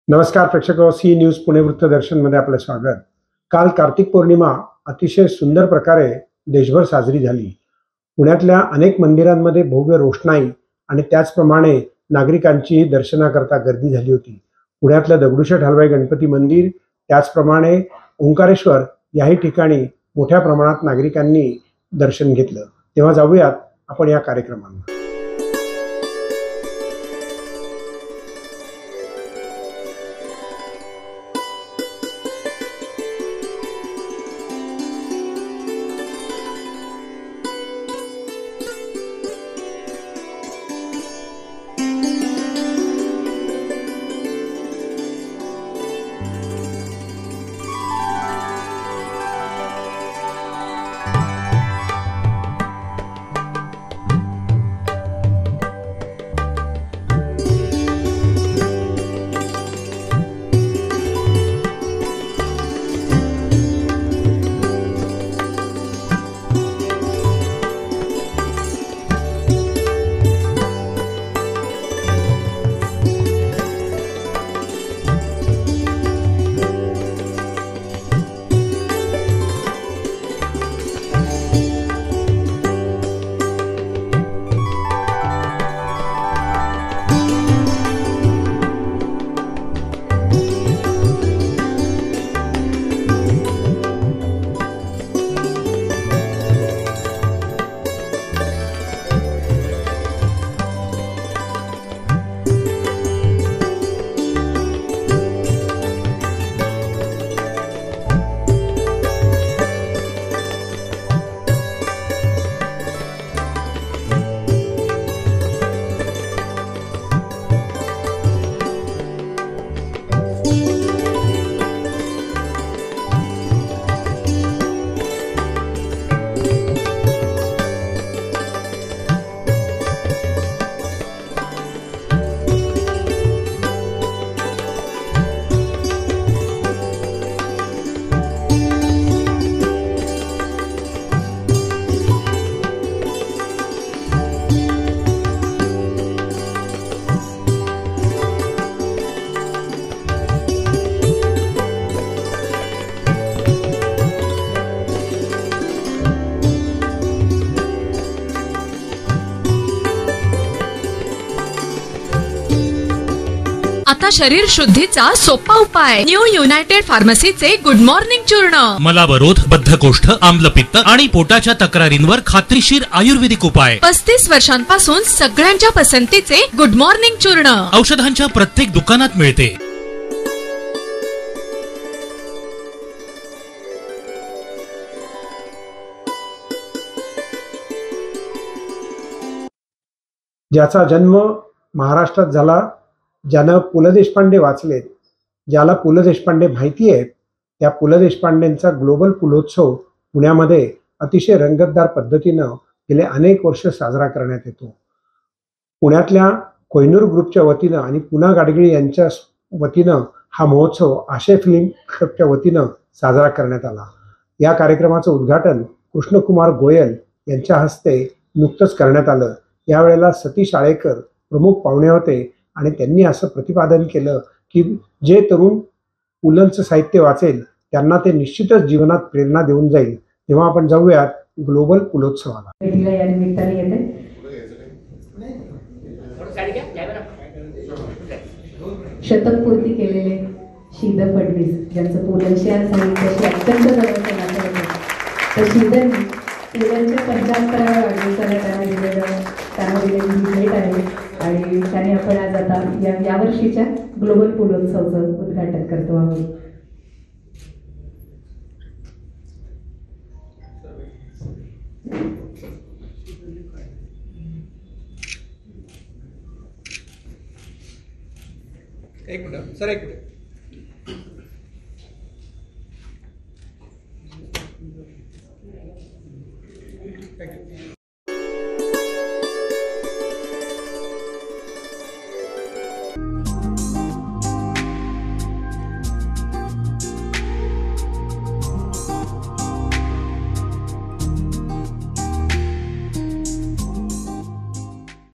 नमस्कार प्रेक्षको, C news Pune वृत्तदर्शन मध्ये आपले स्वागत। काल कार्तिक पौर्णिमा अतिशय सुंदर प्रकारे देशभर साजरी झाली। पुण्यातल्या अनेक मंदिरांमध्ये भव्य रोषणाई आणि त्याचप्रमाणे नागरिकांची दर्शनाकरता गर्दी झाली होती। पुण्यातलं दगडूशेठ हलवाई गणपती मंदिर त्याचप्रमाणे ओंकारेश्वर याही ठिकाणी मोठ्या प्रमाणात नागरिकांनी दर्शन घेतलं। तेव्हा जाऊयात आपण या कार्यक्रमाला। आता शरीर शुद्धीचा सोपा उपाय न्यू युनायटेड फार्मसीचे गुड मॉर्निंग चूर्ण। मलावरोध, बद्धकोष्ठ, आम्लपित्त आणि पोटाच्या तक्रारींवर खात्रीशीर आयुर्वेदिक उपाय। 35 वर्षांपासून सगळ्यांच्या पसंतीचे गुड मॉर्निंग चूर्ण औषधांच्या प्रत्येक दुकानात मिळते। ज्याचा जन्म महाराष्ट्रात झाला, ज्यानं पु ल देशपांडे वाचलेत, ज्याला पु ल देशपांडे माहिती आहेत, त्या पु ल देशपांडेंचा ग्लोबल पुलोत्सव पुण्यामध्ये अतिशय रंगतदार पद्धतीनं गेले अनेक वर्ष साजरा करण्यात येतो। पुण्यातल्या कोहिनूर ग्रुपच्या वतीनं आणि पुना गाडगिळ यांच्या वतीनं हा महोत्सव आशय फिल्म क्लबच्या वतीनं साजरा करण्यात आला। या कार्यक्रमाचं उद्घाटन कृष्णकुमार गोयल यांच्या हस्ते नुकतंच करण्यात आलं। यावेळेला सतीश आळेकर प्रमुख पाहुणे होते आणि त्यांनी असं प्रतिपादन केलं की जे तरुण पुलंचं साहित्य वाचेल त्यांना ते निश्चितच जीवनात प्रेरणा देऊन जाईल। तेव्हा आपण जाऊयात ग्लोबल पुलोत्सवाला। या निमित्ताने येते शतकपूर्ती केलेले श्रीधर फडणवीस ज्यांचं पुलंशी आणि साहित्याशी अत्यंत जवळचं नातं होतं, तर श्रीधरनी पुलंच्या 75व्या वाढदिवसाला त्यांना दिलेली भेट आहे आणि त्याने आपण आज आता या वर्षीच्या ग्लोबल पुलोत्सवाचं उद्घाटन करतो आहोत। एक मिनिट सर, एक मिनिट।